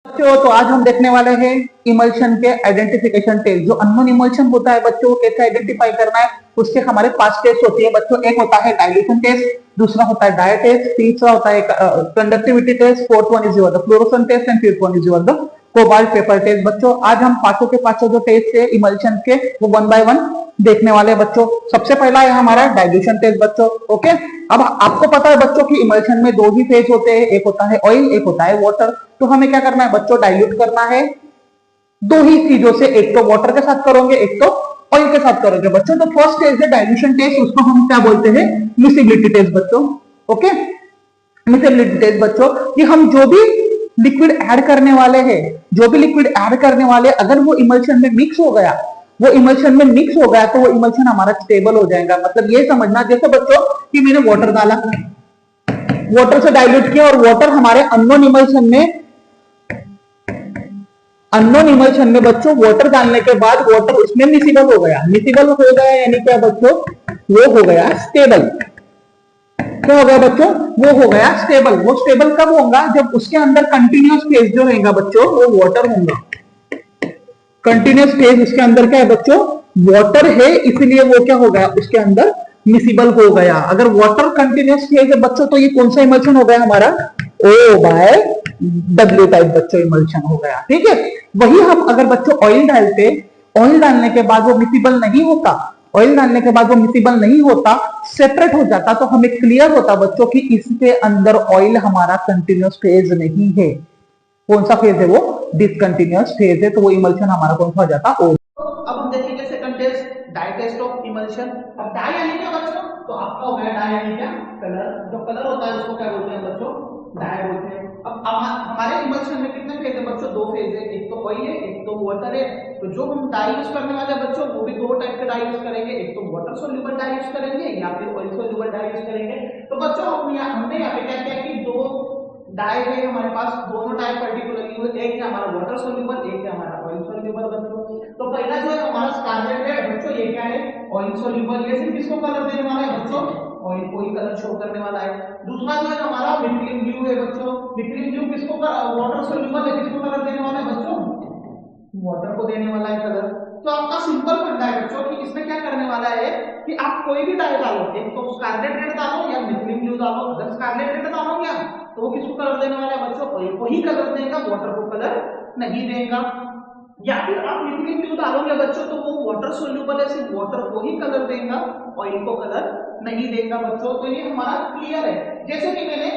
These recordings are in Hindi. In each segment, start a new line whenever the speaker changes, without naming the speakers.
बच्चों तो आज हम देखने वाले हैं इमल्शन के आइडेंटिफिकेशन टेस्ट। जो अननोन इमल्शन होता है बच्चों, कैसे आइडेंटिफाई करना है, उसके हमारे 5 टेस्ट होती है बच्चों। एक होता है डाइल्यूशन टेस्ट, दूसरा होता है डाई टेस्ट, तीसरा होता है conductivity test, fourth one is your the fluorescent test and fifth one is your the cobalt paper test. बच्चों आज हम पांचों के पांचों जो टेस्ट है इमल्शन के वो वन बाय वन देखने वाले हैं बच्चों। सबसे पहला है हमारा डाइल्यूशन टेस्ट बच्चों। ओके, अब आपको पता है बच्चों कि इमल्शन में दो ही फेज होते हैं, एक होता है ऑयल, एक होता है वाटर। तो हमें क्या करना है बच्चों, डाइल्यूट करना है दो ही चीजों से, एक तो वाटर के साथ करोगे, एक तो ऑयल के साथ करोगे बच्चों। तो फर्स्ट टेस्ट है डाइल्यूशन टेस्ट, उसको हम क्या बोलते हैं, मिसिबिलिटी टेस्ट बच्चों। ओके, मिसिबिलिटी टेस्ट बच्चों कि हम जो भी लिक्विड ऐड करने वाले हैं, जो भी लिक्विड ऐड करने वाले, अगर वो इमल्शन में मिक्स हो गया, वो इमल्शन में मिक्स हो गया तो वो इमल्शन हमारा स्टेबल हो जाएगा। मतलब ये समझना, जैसे बच्चों कि मैंने वाटर डाला, वाटर से डाइल्यूट किया और वाटर हमारे अननोन इमल्शन में, अननोन इमल्शन में बच्चों वाटर डालने के बाद वाटर उसमें मिसिबल हो गया। मिसिबल हो गया यानी क्या बच्चों, वो हो गया स्टेबल। क्या हो गया बच्चों, वो हो गया स्टेबल। वो स्टेबल कब होगा, जब उसके अंदर कंटिन्यूस फेज जो रहेगा बच्चों वो वाटर होगा। कंटिन्यूस फेज उसके अंदर क्या है बच्चों, वाटर है, इसलिए वो क्या हो गया उसके अंदर मिसिबल हो गया। अगर वाटर कंटिन्यूस फेज है बच्चों तो ये कौन सा इमल्शन हो गया हमारा, ओ बाय डब्ल्यू टाइप बच्चों इमल्शन हो गया। ठीक है, वही हम अगर बच्चों ऑयल डालते, ऑयल डालने के बाद वो मिसिबल नहीं होता, ऑयल डालने के बाद वो मिसिबल नहीं होता, सेपरेट हो जाता, तो हमें क्लियर होता बच्चों कि इसके अंदर ऑयल हमारा कंटिन्यूस फेज नहीं है। कौन सा फेज है वो, डिसकंटिन्यूअस फेज है, तो वो इमल्शन हमारा कौन सा हो जाता, ओ। तो अब हम देखेंगे second test, dye test of emulsion. अब डाई यानी क्या बच्चों, तो आपका हो गया डाई यानी क्या, कलर। जो कलर होता है उसको क्या बोलते हैं बच्चों, डाई बोलते हैं। अब हमारे इमल्शन में कितने फेज है बच्चों, दो फेज है, एक तो ऑयल है, एक तो वाटर है। तो जो हम डाई यूज करने वाले बच्चों वो भी दो टाइप के डाई यूज करेंगे, एक तो वाटर सोल्यूबल डाई यूज करेंगे या फिर ऑयल सोल्यूबल डाई यूज करेंगे। तो बच्चों हमने यहाँ पे क्या किया कि दो डाई है हमारे पास, दोनों टाइप पर्टिकुलरली हुए, एक है हमारा वाटर सोल्यूबल, एक है हमारा ऑयल सोल्यूबल बच्चों। तो पहला जो है हमारा स्कारलेट है बच्चों, ये क्या है, ऑयल सोल्यूबल। ये सिर्फ किसको कलर देने वाला है बच्चों, ऑयल को ही कलर शो करने वाला है। दूसरा जो है हमारा मिथलिन ब्लू है बच्चों। मिथलिन ब्लू किसको, वाटर सोल्यूबल है, किसको कलर देने वाला है बच्चों, वाटर को देने वाला है कलर। तो आपका सिंपल फंडा है बच्चों कि इसमें क्या करने वाला है कि आप कोई भी डाई डालो, एक तो स्कारलेट रेड डालो या मिथलिन ब्लू डालो। अगर स्कारलेट रेड डालोगे तो वो किसको कलर देने वाला है बच्चों, ऑयल को ही कलर देगा, वाटर को कलर नहीं देगा। या फिर आप मिथलिन ब्लू डालोगे बच्चों तो वो वाटर सोल्यूबल है, सिर्फ वाटर को ही कलर देगा, ऑयल को कलर नहीं देगा बच्चों। तो ये हमारा क्लियर है। जैसे कि मैंने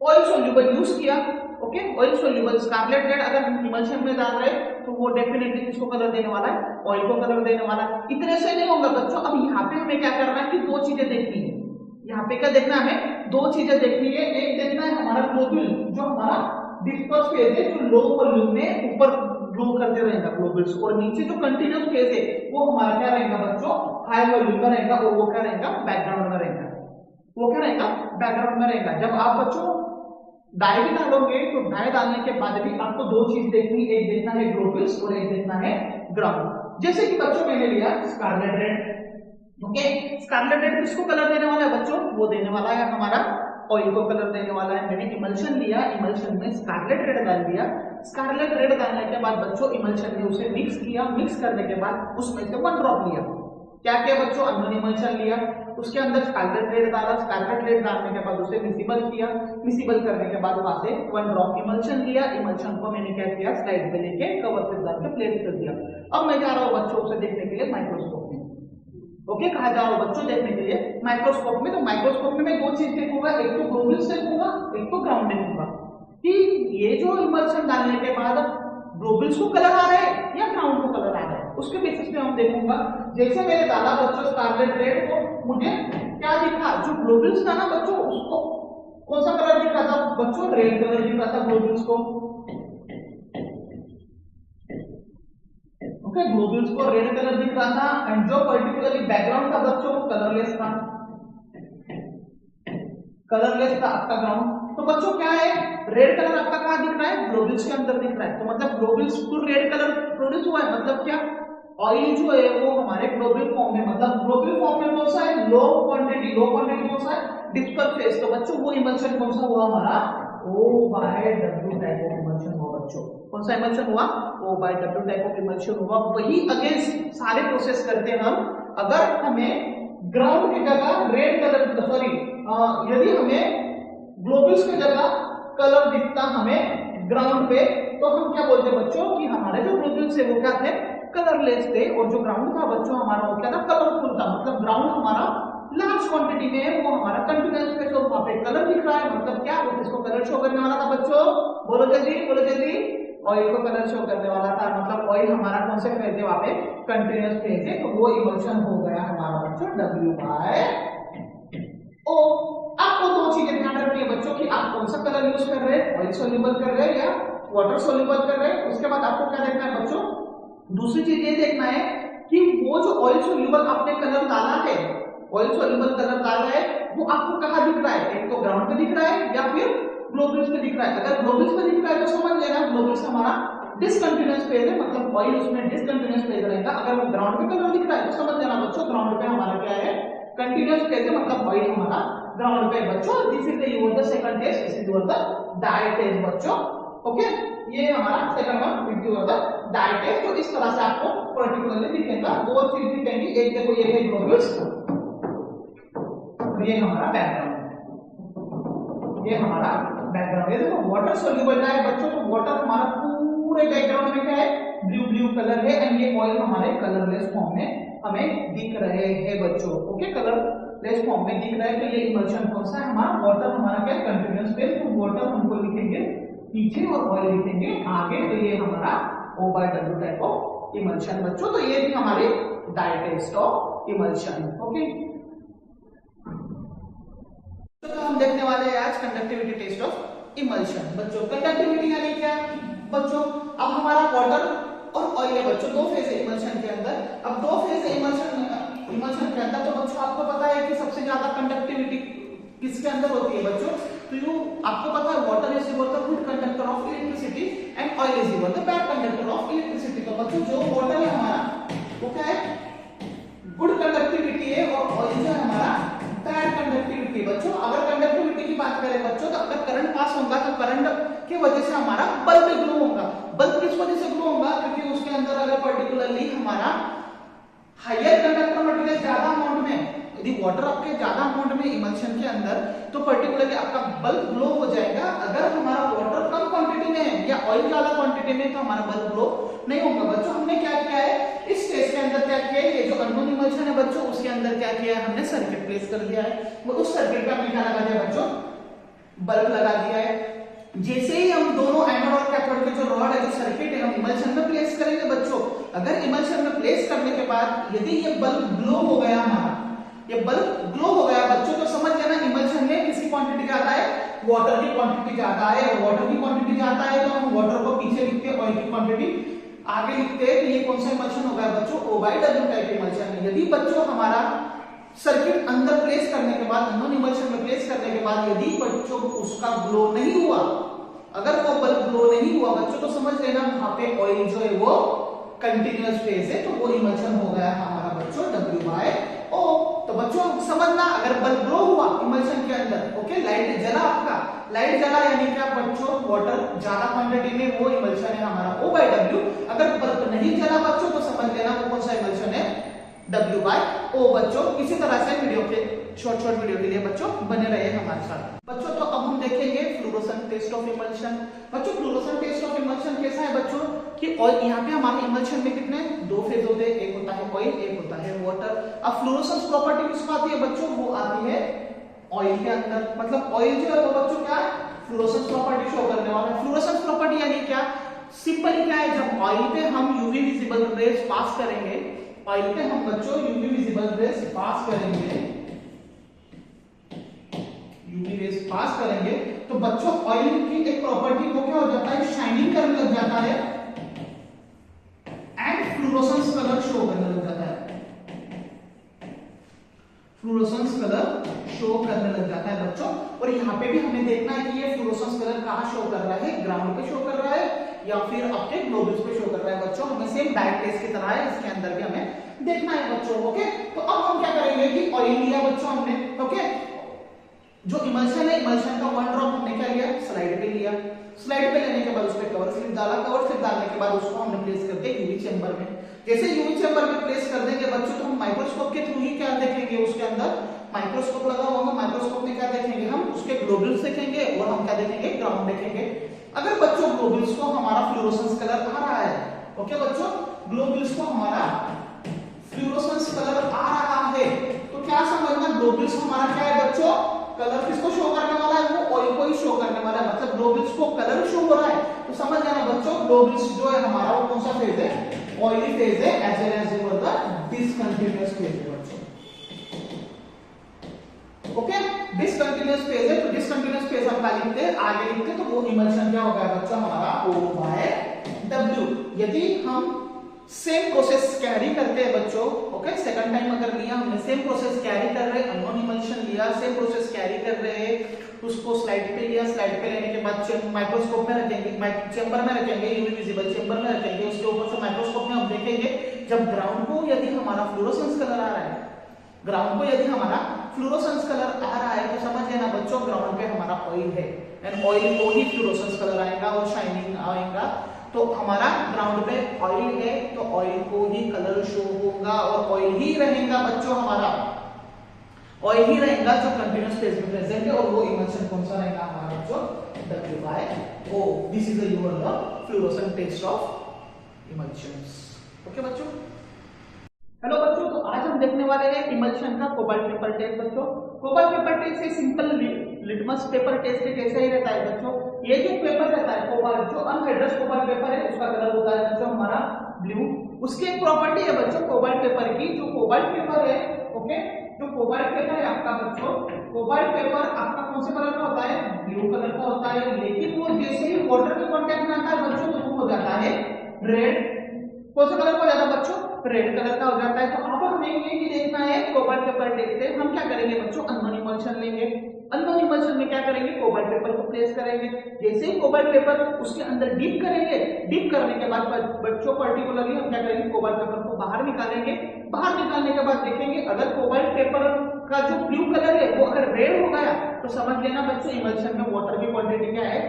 ऑयल सोल्यूबल यूज किया, okay, oil soluble scarlet red अगर हम इमल्शन में डाल रहे हैं तो वो डेफिनेटली किसको कलर देने वाला है, ऑयल को कलर देने वाला है। इतने से नहीं होगा बच्चों, अब यहाँ पे हमें क्या करना है कि दो चीजें देखनी है। यहाँ पे क्या देखना है, हमें दो चीजें देखनी है। एक देखना है हमारा ग्लोबुल, जो हमारा डिस्पर्स फेज है, जो लो वॉल्यूम में ऊपर ग्लो करते रहेगा ग्लोबुल्स, और नीचे जो कंटिन्यूस फेज है वो हमारा क्या रहेगा बच्चों, हाई वॉल्यूम में रहेगा, और वो क्या रहेगा, बैकग्राउंड में रहेगा। वो क्या रहेगा, बैकग्राउंड में रहेगा। जब आप बच्चों डाई भी डालोगे तो डाई डालने के बाद भी आपको दो चीज देखनी, एक देखना है ग्लोबुल्स और एक देखना है ग्राउंड। जैसे कि बच्चों मैंने लिया scarlet red, okay, scarlet red किसको कलर देने वाला है बच्चों, वो देने वाला है हमारा ऑयल को कलर देने वाला है। मैंने इमल्शन लिया, इमल्शन में स्कारलेट रेड डाल दिया। स्कारलेट रेड डालने के बाद बच्चों इमल्शन में उसे मिक्स किया, मिक्स करने के बाद उसमें से 1 ड्रॉप लिया। क्या किया बच्चों, अननोन इमल्शन लिया, उसके अंदर स्कारलेट रेड डाला, स्कारलेट रेड डालने के बाद उसे मिसिबल किया, मिसिबल करने के बाद वहां से 1 ड्रॉप इमल्शन लिया। इमल्शन को मैंने क्या किया, स्लाइड पे लेके कवर पे डाल के प्लेट कर दिया। अब मैं जा रहा हूं बच्चों उसे देखने के लिए माइक्रोस्कोप में। ओके, कहा जा रहा हूं बच्चों देखने के लिए माइक्रोस्कोप में। तो माइक्रोस्कोप में मैं दो चीज देखूंगा, एक तो ग्लोबुल्स देखूंगा, एक तो ग्राउंड देखूंगा कि ये जो इमल्शन डालने के बाद ग्लोबुल्स को कलर आ रहा है या ग्राउंड को कलर आ रहा है, उसके बेसिस पे हम देखूंगा। जैसे मैंने डाला बच्चों स्कारलेट रेड को, मुझे क्या दिखा, जो ग्लोबुल्स था ना बच्चों उसको कौन सा कलर दिखा था बच्चों, रेड कलर दिखा था ग्लोबुल्स को। ओके, ग्लोबुल्स को रेड कलर दिख रहा था, एंड जो पर्टिकुलरली बैकग्राउंड था बच्चों वो कलरलेस था, कलरलेस था आपका ग्राउंड। तो बच्चों क्या है, रेड कलर आपका कहां दिख रहा है, ग्लोबुल्स के अंदर दिख रहा है। तो मतलब ग्लोबुल्स को रेड कलर प्रोड्यूस हुआ है, मतलब क्या, ऑयल जो है वो हमारे ग्लोबुल फॉर्म में, मतलब ग्लोबुल फॉर्म में कौन सा है, लो क्वांटिटी, लो क्वांटिटी कौन सा है, डिस्पर्स फेज। तो बच्चों वो इमल्शन कौन सा हुआ हमारा, O/W टाइप ऑफ इमल्शन हुआ बच्चों। कौन सा इमल्शन हुआ? O/W टाइप ऑफ इमल्शन हुआ। वही अगेंस्ट सारे प्रोसेस करते हैं हम। अगर हमें ग्राउंड की जगह रेड कलर, सॉरी, यदि हमें ग्लोबुल्स की जगह कलर दिखता हमें ग्राउंड पे, तो हम क्या बोलते बच्चों कि हमारे जो ग्लोबुल्स है वो क्या थे? कलरलेस थे, और जो ग्राउंड था बच्चों हमारा वो क्या था? कलरफुल था। मतलब ग्राउंड हमारा लार्ज क्वांटिटी में है, वो हमारा कंटिन्यूअस पे, तो वहां पे कलर दिख रहा है, मतलब क्या? इसको कलर शो करने वाला था बच्चों। बोलो जल्दी, बोलो जल्दी। ऑयल को कलर शो करने वाला था, मतलब ऑयल हमारा कौन से फेज है? वहां पे कंटिन्यूअस फेज है, तो वो इमल्शन हो गया हमारा बच्चों W/O। आपको दो चीजें ध्यान रखनी है बच्चों कि आप कौन सा कलर यूज कर रहे हैं, ऑयल सोल्यूबल कर रहे हैं या वाटर सोल्यूबल कर रहे हैं। उसके बाद आपको क्या देखना है बच्चों? दूसरी चीज ये देखना है कि वो जो ऑयल सोल्यूबल आपने कलर डाला है, ऑयल सोल्यूबल कलर डाला है, वो आपको कहां दिख रहा है? एक तो ग्राउंड पे दिख रहा है या फिर ग्लोबुल्स पे दिख रहा है। अगर ग्लोबुल्स पे दिख रहा है तो समझ लेना ग्लोबुल्स हमारा डिसकंटिन्यूअस फेज है, मतलब ऑयल उसमें डिसकंटिन्यूअस फेज रहेगा। अगर वो ग्राउंड पे कलर दिख रहा है तो समझ लेना बच्चों ग्राउंड पे हमारा क्या है? कंटिन्यूअस फेज है, मतलब ऑयल हमारा ग्राउंड पे बच्चों। This is the second test, this is the dye test बच्चों। ओके, ये हमारा second one, this is the dye test. तो इस तरह से आपको पर्टिकुलरली दिखेगा, दो चीज दिखेंगी। एक देखो ये है ग्लोबुल्स, ये हमारा बैकग्राउंड, ये हमारा बैकग्राउंड। ये देखो वाटर सोल्यूबल है बच्चों, तो वाटर हमारा पूरे बैकग्राउंड में क्या है? ब्लू ब्लू कलर है, एंड ये ऑयल हमारे कलरलेस फॉर्म में हमें दिख रहे हैं बच्चों। ओके, कलरलेस फॉर्म में दिख रहा है। तो ये इमल्शन कौन सा है? हमारा वाटर हमारा क्या? Continuous phase. तो वाटर हमको लिखेंगे पीछे और ऑयल लिखेंगे आगे, तो ये हमारा O/W टाइप ऑफ इमल्शन बच्चों। तो ये थी हमारी dye test of emulsion. Okay, तो हम देखने वाले हैं आज कंडक्टिविटी टेस्ट ऑफ इमल्शन बच्चों। कंडक्टिविटी यानी क्या बच्चों? अब हमारा वाटर और ऑयल है बच्चों, दो फेज है इमल्शन के अंदर। अब दो फेज है इमल्शन के अंदर, तो बच्चों आपको पता है कि सबसे ज्यादा कंडक्टिविटी किसके अंदर होती है बच्चों? तो यू आपको पता है water is equal to good conductor of electricity and oil is equal to bad conductor of electricity. तो बच्चों जो वाटर है हमारा वो क्या है? गुड कंडक्टिविटी है, और ऑयल जो है हमारा बैड कंडक्टिविटी बच्चों। अगर कंडक्टिविटी की बात करें बच्चों, तो अगर करंट पास होगा तो करंट की वजह से हमारा बल्ब ग्लो होगा। बल्ब किस वजह से ग्लो होगा? क्योंकि उसके अंदर अगर पर्टिकुलरली हमारा हायर कंडक्टर मटेरियल ज्यादा अमाउंट में, यदि वाटर आपके ज्यादा अमाउंट में इमल्शन के अंदर, तो पर्टिकुलरली आपका बल्ब ग्लो हो जाएगा। अगर हमारा वाटर कम क्वांटिटी में है या ऑयल ज्यादा क्वांटिटी में, तो हमारा बल्ब ग्लो नहीं होगा बच्चों। हमने क्या किया है इस स्टेज के अंदर? क्या किया है? ये जो अननोन इमल्शन है बच्चों, उसके अंदर क्या किया है? हमने सर्किट प्लेस कर दिया है। वो उस सर्किट पे हमने क्या लगा दिया बच्चों? बल्ब लगा दिया है। जैसे ही हम दोनों एनोड और कैथोड के जो रॉड है, जो सर्किट है, हम इमल्शन में प्लेस करेंगे बच्चों। अगर इमल्शन में प्लेस करने के बाद यदि ये बल्ब ग्लो हो गया हमारा, ये बल्ब ग्लो हो गया बच्चों, तो समझ लेना इमल्शन में किसकी क्वांटिटी ज्यादा है? वाटर की क्वांटिटी ज्यादा है। और वाटर की क्वांटिटी ज्यादा है तो हम वाटर को पीछे लिखते हैं, ऑयल की क्वांटिटी आगे लिखते हैं। तो ये कौन सा इमल्शन हो गया बच्चों? O/W टाइप इमल्शन है। यदि बच्चों हमारा सर्किट अंदर प्लेस करने के बाद, अननोन इमल्शन में प्लेस करने के बाद यदि बच्चों उसका ग्लो नहीं हुआ, अगर वो बल्ब ग्लो नहीं हुआ बच्चों, तो समझ लेना वहां पे ऑयल जो है वो कंटिन्यूअस फेज है, तो वो इमल्शन हो गया हमारा बच्चों W/O। तो बच्चों समझना, अगर बल्ब ग्लो हुआ इमल्शन के अंदर, ओके, लाइट जला, आपका लाइट जला, यानी क्या बच्चों? वाटर ज्यादा क्वांटिटी में, वो इमल्शन है हमारा O/W। अगर बल्ब नहीं जला बच्चों, तो समझ लेना वो कौन सा इमल्शन है? W/O बच्चों। इसी तरह से वीडियो के शॉर्ट वीडियो के लिए बच्चों बने रहे हमारे साथ बच्चों। तो अब हम देखेंगे फ्लोरोसेंट टेस्ट ऑफ इमल्शन बच्चों। फ्लोरोसेंट टेस्ट ऑफ इमल्शन कैसा है बच्चों कि ऑयल, यहाँ पे हमारे इमल्शन में कितने दो फेज होते हैं, एक होता है ऑयल, एक होता है वाटर। अब फ्लोरोसेंस प्रॉपर्टी किसको आती है बच्चों? वो आती है ऑयल के अंदर। मतलब ऑयल जो है वो बच्चों क्या है? फ्लोरोसेंस प्रॉपर्टी शो करने वाला है। फ्लोरोसेंस प्रॉपर्टी यानी क्या? सिंपली क्या है, जब ऑयल पे हम यूवी विजिबल रेज पास करेंगे, ऑयल पे हम बच्चों यूवी विजिबल रेज पास करेंगे, यूवी रेज पास करेंगे, तो बच्चों ऑयल की एक प्रॉपर्टी को क्या हो जाता है? शाइनिंग करने लग जाता है एंड फ्लोरोसेंस कलर शो करने लग जाता है। फ्लोरोसेंस कलर शो करने लग जाता है बच्चों। और यहाँ पे भी हमें देखना है कि ये फ्लोरोसेंस कलर कहाँ शो कर रहा है? ग्राउंड पे शो कर रहा है या फिर आपके ग्लोबुल्स पे शो कर रहा है बच्चों। हमें सेम डाई टेस्ट की तरह है, इसके अंदर भी हमें देखना है बच्चों। ओके, तो अब हम क्या करेंगे कि ऑयल लिया बच्चों हमने, ओके, जो इमल्शन है, इमल्शन का 1 ड्रॉप हमने क्या लिया, स्लाइड पे लिया। स्लाइड पे लेने के बाद उस पे कवर स्लिप डाला, कवर स्लिप डालने के बाद उसको हमने प्लेस कर दिया यूवी चेंबर में। जैसे यूवी चेंबर में प्लेस कर देंगे बच्चों, तो हम माइक्रोस्कोप के थ्रू ही क्या देखेंगे, उसके अंदर माइक्रोस्कोप लगा होगा, माइक्रोस्कोप में क्या देखेंगे हम, उसके ग्लोबुल्स देखेंगे और हम क्या देखेंगे, ग्राउंड देखेंगे। अगर बच्चों ग्लोबुल्स को हमारा फ्लोरोसेंस कलर आ रहा है, ओके बच्चों, ग्लोबुल्स को हमारा फ्लोरोसेंस कलर आ रहा है, तो क्या समझना, ग्लोबुल्स हमारा क्या है बच्चों, कलर किसको शो करने वाला है, वो ऑयल को ही शो करने वाला है। मतलब ग्लोबुल्स को कलर शो हो रहा है, तो समझ जाना बच्चों ग्लोबुल्स जो है हमारा वो कौन सा फेज है, ऑयली फेज है, as well as the discontinuous phase है बच्चों। ओके, डिसकंटीन्यूअस फेज है, तो डिसकंटीन्यूअस फेज हम क्या लिखते हैं, आगे लिखते हैं, तो वो इमल्शन क्या होगा बच्चों हमारा O/W। यदि हम सेम प्रोसेस कैरी करते हैं बच्चों, ओके, सेकंड टाइम अगर लिया हमने, सेम प्रोसेस कैरी कर रहे हैं, अननोन इमल्शन लिया, सेम प्रोसेस कैरी कर रहे हैं, उसको स्लाइड पे लिया, स्लाइड पे लेने के बाद माइक्रोस्कोप में रखेंगे, चेंबर में रखेंगे, यूवी विजिबल चेंबर में रखेंगे, उसके ऊपर से माइक्रोस्कोप में हम देखेंगे, जब ग्राउंड को यदि हमारा फ्लोरोसेंस कलर आ रहा है, ग्राउंड को यदि हमारा फ्लोरोसेंस कलर आ रहा है, तो समझ लेना बच्चों ग्राउंड पे हमारा ऑयल है, एंड ऑयल को ही फ्लोरोसेंस कलर आएगा और शाइनिंग आएगा। तो हमारा ग्राउंड पे ऑयल है, तो ऑयल को ही कलर शो होगा और ऑयल ही रहेगा बच्चों, हमारा ऑयल ही रहेगा जो कंटीन्यूअस फेज में प्रेजेंट है, और वो इमल्शन कौन सा रहेगा हमारा बच्चों, W/O। This is the your fluorescent test of emulsions. Okay बच्चों, हेलो बच्चों, तो आज हम देखने वाले हैं इमल्शन का कोबाल्ट पेपर टेस्ट बच्चों। कोबाल्ट पेपर टेस्ट एक सिंपल लिटमस पेपर टेस्ट के जैसा ही रहता है बच्चों। ये जो पेपर रहता है कोबाल्ट, जो अनहाइड्रस कोबाल्ट पेपर है, उसका कलर होता है बच्चों हमारा ब्लू। उसकी एक प्रॉपर्टी है बच्चों कोबाल्ट पेपर की, जो कोबाल्ट पेपर है, ओके, जो कोबाल्ट पेपर है आपका बच्चों, कोबाल्ट पेपर आपका कौन से कलर का होता है, ब्लू कलर का होता है, लेकिन वो जैसे ही वाटर के कांटेक्ट में आता है बच्चों, तो वो हो जाता है रेड। कौन सा कलर का हो जाता है बच्चों, रेड कलर का हो जाता है। तो अब हमें ये भी देखना है कोबाल्ट पेपर देखते हैं, हम क्या करेंगे बच्चों, अननोन इमल्शन लेंगे। अननोन इमल्शन में क्या करेंगे, कोबाल्ट पेपर को प्लेस करेंगे। जैसे ही कोबाल्ट पेपर उसके अंदर डिप करेंगे, डिप करने के बाद बच्चों पर्टिकुलरली हम क्या करेंगे, कोबाल्ट पेपर को बाहर निकालेंगे। बाहर निकालने के बाद देखेंगे अगर कोबाल्ट पेपर का जो ब्लू कलर है वो अगर रेड हो गया, तो समझ लेना बच्चों इमल्शन में वाटर की क्वांटिटी क्या है,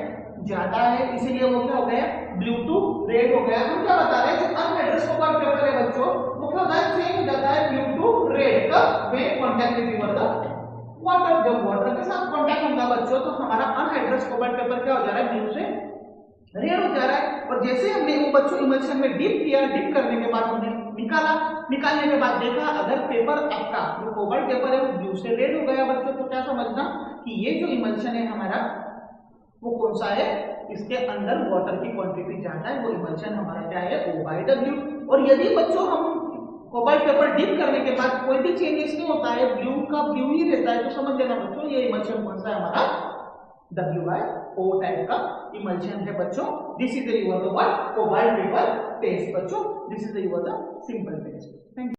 ज्यादा है, इसीलिए वो क्या हो गया, ब्लू टू रेड हो गया। हम क्या बता रहे हैं, जो अनहाइड्रस कोबाल्ट पेपर है बच्चों, वो क्या होता है, चेंज हो जाता है ब्लू टू रेड कब, व्हेन कांटेक्ट विद वाटर। जब वाटर के साथ कांटेक्ट होगा बच्चों, तो हमारा अनहाइड्रस कोबाल्ट पेपर क्या हो जा रहा है, ब्लू से रेड हो जा रहा है। और जैसे हमने वो बच्चों इमल्शन में डिप किया, डिप करने के बाद हमने निकाला, निकालने के बाद देखा अगर पेपर आपका जो कोबाल्ट पेपर है वो ब्लू से रेड हो गया बच्चों, तो क्या समझना कि ये जो इमल्शन है हमारा वो कौन सा है, इसके अंदर वाटर की क्वांटिटी ज्यादा है, वो इमल्शन हमारा क्या है, O/W। और यदि बच्चों हम कोबाल्ट पेपर डिप करने के बाद कोई भी चेंजेस नहीं होता है, ब्लू का ब्लू ही रहता है, तो समझ लेना बच्चों ये इमल्शन कौन सा है, हमारा W/O टाइप का इमल्शन है बच्चों। This is the your cobalt paper test बच्चों, this is the your simple test. Thank you.